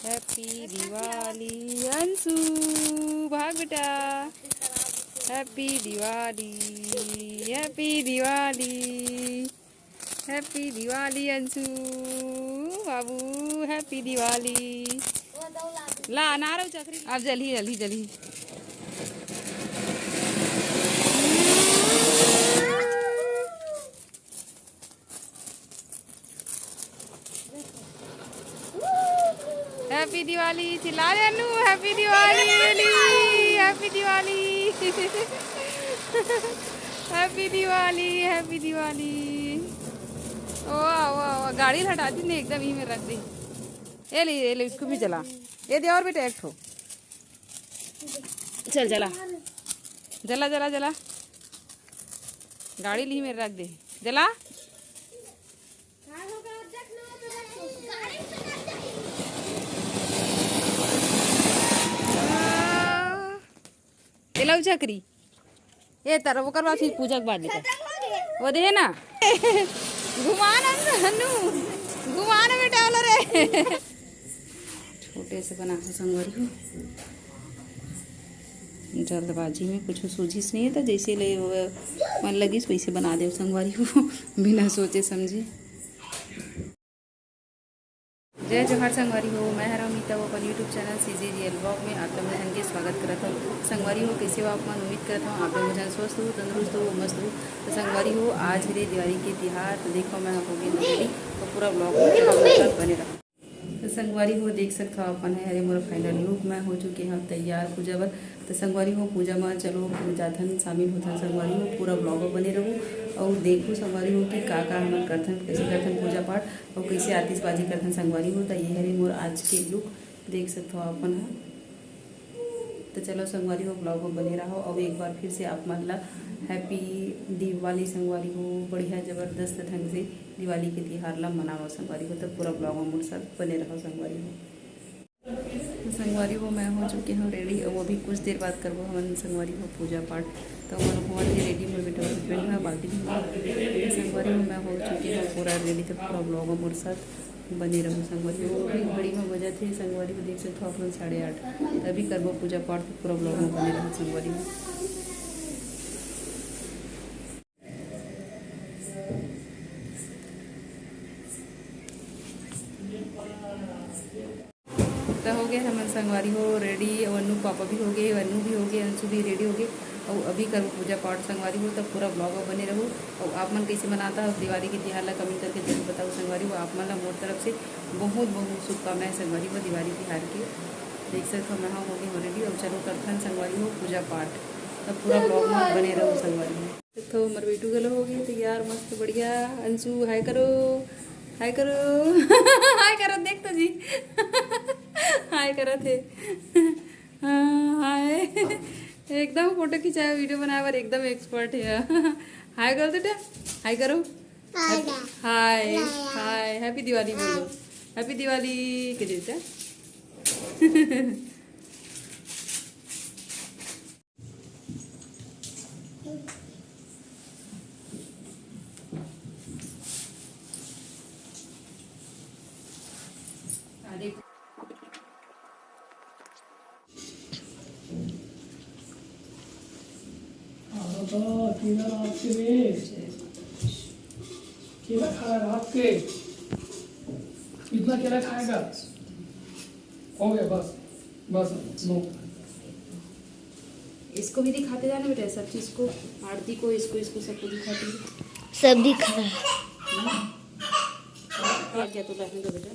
Happy Diwali Anshu, भाग बेटा। Happy Diwali, happy Diwali, happy Diwali Anshu बाबू, हैप्पी दिवाली। ला नारो चक्री अब जल्दी जल्दी जल्दी। हैप्पी दिवाली चिल्ला रहे Anu, happy Diwali, happy Diwali, happy Diwali, happy Diwali. वाह वाह वाह, गाड़ी हटा दी ने एकदम ही में रख दी। ये ले इसको भी जला, ये दे और बेटा एक ठो। चल जला जला जला जला, गाड़ी ली में रख दे, जला। लाऊ चक्री ये तरह वो करवा, फिर पूजा के बाद वो दे ना। घुमाना हन्नू, घुमाना बेटा वाला रे। छोटे से बना के संगवारी हो, जल्दबाजी में कुछ सूझिस नहीं है तो जैसे ले मन लगी वैसे बना दे संगवारी हो, बिना सोचे समझे। जय जोहार संगवारी हो, मैं हरा अमिता वो अपन यूट्यूब चैनल CJGL ब्लॉग में आप लोग मुझे के स्वागत करता हूँ। संगवारी हो कैसे हो आप, मन उम्मीद करता हूँ आप लोग मुझे स्वस्थ हो, तंदुरुस्त हो, मस्त हो। तो संगवारी हो आज है दिवाली के त्यौहार, तो देखो मैं आपको रेडी तो पूरा ब्लॉग में बने रहा। तो संगवारी हो देख सकते हो अपन है अरे मोरा फाइनल लुक मैं हो चुके हैं तैयार पूजा बर। तो संगवारी हो पूजा में चलो पूजा धन शामिल होता संगवारी हो, पूरा ब्लॉग बने रहो और देखो संगवारी हो कि का हम करथन, कैसे करथन पूजा पाठ और कैसे आतिशबाजी करथन संगवारी हो। तो ये है मोर आज के लुक देख सकते हो अपन है। तो चलो संगवारी हो ब्लॉग में बने रहो और एक बार फिर से आप मतलब हैप्पी दिवाली संगवारी हो, बढ़िया ज़बरदस्त ढंग से दिवाली के त्यौहार ला मनाओ संगवारी हो। तो पूरा ब्लॉग में मोर साथ बने रहो संगवारी हो। तो संगवारी हो मैं हो चुके हूँ रेडी और वो भी कुछ देर बाद करबो हम संगवारी हो पूजा पाठ। तो मन हुआ रेडी में बेटा हस्बैंड है बाकी संगवारी हो मैं हो चुके हूँ पूरा रेडी। तो पूरा ब्लॉग में मोर साथ बने रहो संगवारी हो। भी घड़ी में बजा थे संगवारी को देख सकते हो अपन 8:30 तभी करबो पूजा पाठ। तो पूरा ब्लॉग में बने रहो संगवारी हो। तो हो गया हम संगवारी हो रेडी, वन्नू पापा भी हो गए, वन्नू भी हो गए, अंशु भी रेडी हो गए और अभी करो पूजा पाठ संगवारी हो। तब पूरा ब्लॉग में बने रहो और आप मन कैसे मनाता है दिवाली के त्यौहार ला कमेंट करके जरूर बताओ संगवारी हो। आप मन ला मोर तरफ से बहुत बहुत शुभकामनाएं संगवारी हो दिवाली त्यौहार के। देख सकते हो मैं हो गई रेडी और चलो करथन संगवारी हो पूजा पाठ। तब पूरा ब्लॉग में बने रहो संगवारी हो। तो मर बेटू गलो हो गई तैयार मस्त बढ़िया। अंशु हाय करो, हाय करो हाय करो, देख तो जी हाय करो थे। हाय एकदम फोटो खिंचाया वीडियो बनाया पर एकदम एक्सपर्ट है। हाय करो बेटा, हाय करो, हाय हाय, हैप्पी दिवाली बोलो, हैप्पी दिवाली के बेटा। केला आपके लिए, केला खा रहा आपके, इतना केला खाएगा हो गया बस बस नो। इसको भी दिखाते जाना बेटा सब चीज को, आरती को, इसको इसको सबको दिखाते सब दिख रहा है। क्या तो रहने दो बेटा।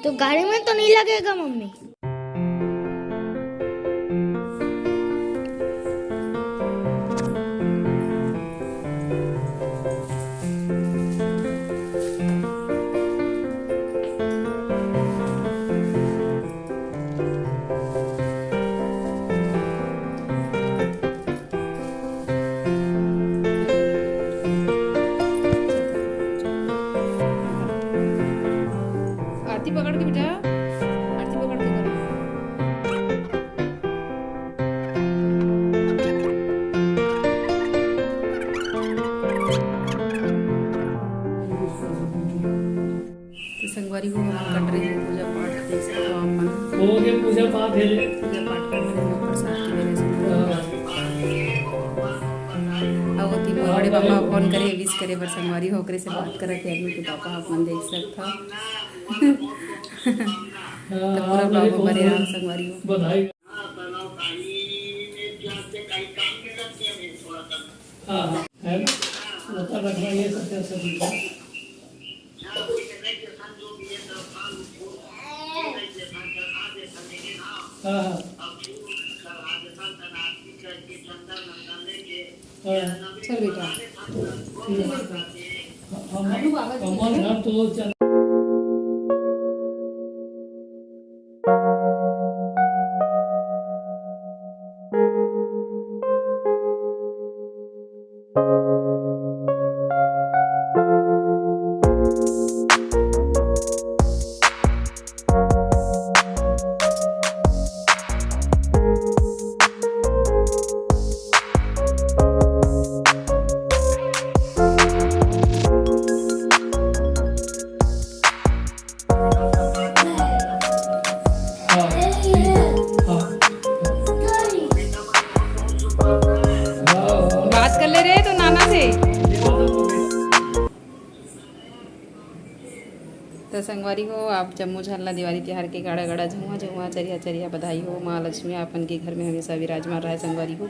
तो गाड़ी में तो नहीं लगेगा मम्मी? आरती पकड़ के बेटा, आरती पकड़ के संगवारी हो हम कर रहे हैं पूजा पाठ देख सकते हो आप मन हो गए पूजा पाठ है पूजा पाठ कर रहे हैं प्रसाद की वजह से अब वो तीनों बड़े पापा फोन करे विश करे पर संगवारी हो करे से बात करे के आदमी के पापा आप मन देख सकता तो पूरा ब्लॉग बने रहा संगवारी हो बधाई हाँ है ना होता रखना ये सत्य सभी हाँ चल बेटा हमारे घर तो चल बात कर ले रहे तो नाना से तो संगवारी हो आप जम्मू झालना दिवाली त्योहार के गाड़ा गाड़ा झुआ झुआ चरिया चरिया बधाई हो माँ लक्ष्मी अपन के घर में हमेशा विराजमान रहे संगवारी हो।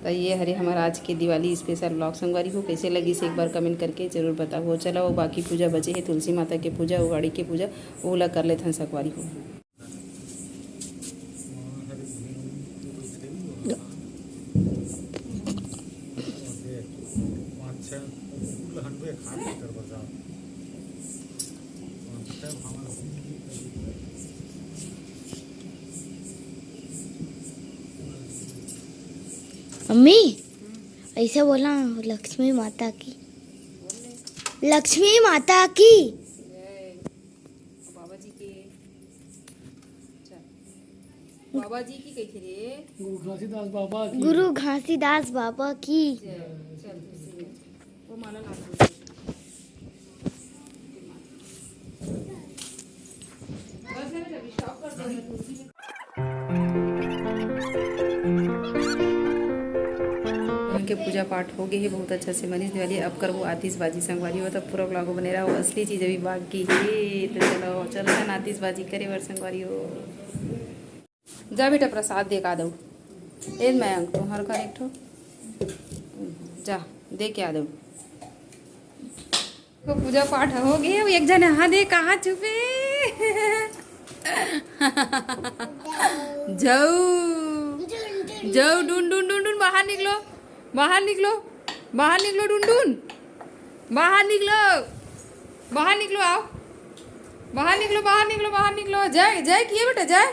तो ये हरे हमारा आज के दिवाली स्पेशल ब्लॉग संगवारी हो कैसे लगी से एक बार कमेंट करके जरूर बताओ। हो चला वो बाकी पूजा बचे है तुलसी माता के पूजा उगाड़ी के पूजा वो ला कर लेते हैं संगवारी हो। मम्मी ऐसे बोला लक्ष्मी माता की लक्ष्मी माता की बाबा जी के बाबा जी की कही थे रे गुरु घासीदास बाबा की गुरु घासीदास बाबा की चल वो माला ला बस है अभी स्टॉप कर दो मैं तुलसी में के पूजा पाठ हो गए है बहुत अच्छा से मनीष दिवाली अब कर वो आतिशबाजी संगवारी हो तो पूरा ब्लॉग बने रहा हो असली चीज़ अभी बाकी है तो चलो चलो ना आतिशबाजी करे वर संगवारी हो जा बेटा प्रसाद दे का दो ए मैं अंक तुम्हार का एक ठो जा दे के आ दो तो पूजा पाठ हो गया एक जने हाँ दे कहाँ छुपे जाओ जाओ ढूंढ ढूंढ ढूंढ ढूंढ बाहर निकलो बाहर निकलो बाहर निकलो ढूंढ ढूंढ बाहर निकलो बाहर निकलो आओ बाहर निकलो बाहर निकलो बाहर निकलो जय जय किए बेटा जय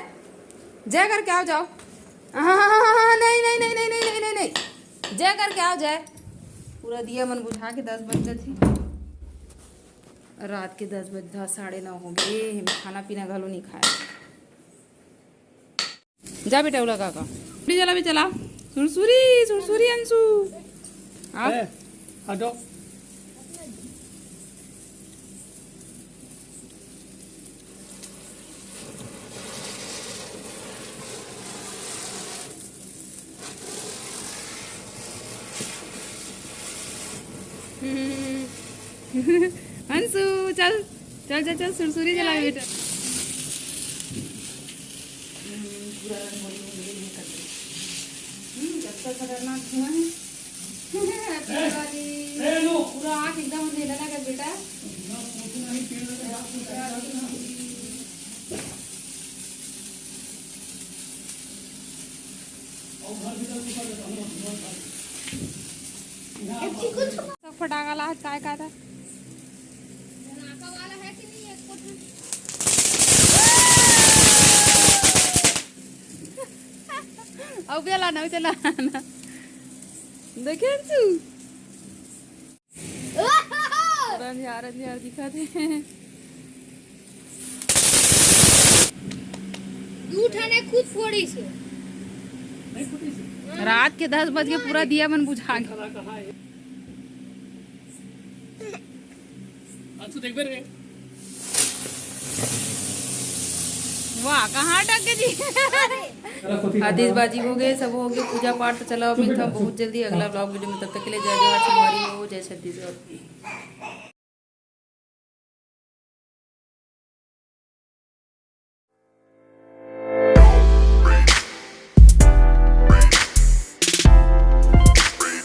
जय करके आओ जाओ हाँ नहीं नहीं नहीं नहीं नहीं नहीं नहीं नहीं जय करके आओ जय पूरा दिया मन बुझा के 10 बज थे रात के 10 बज 9:30 हो गए हम खाना पीना घालो नहीं खाया जा बेटा उला काका चला भी चला सुरसुरी सुरसुरी अंशु आप हटो अंशु चल चल चल चल सुरसुरी चला बेटा खतरनाक धुआं है पूरा आँख एकदम अंधेरा लगा बेटा सब फटाका ला काय था अब चला ना चला ना देखे तू अंधियार दिखाते हैं उठाने खुद फोड़ी से रात के 10 बज के पूरा दिया मन बुझा गया देख वाह कहाँ अटक गए जी। जरा खुद ही आतिशबाजी हो गए, सब हो गए, पूजा पाठ तो चला अभी था बहुत जल्दी। अगला ब्लॉग वीडियो में, तब तक के लिए जय जवाहर संगवारी हो, जय छत्तीसगढ़।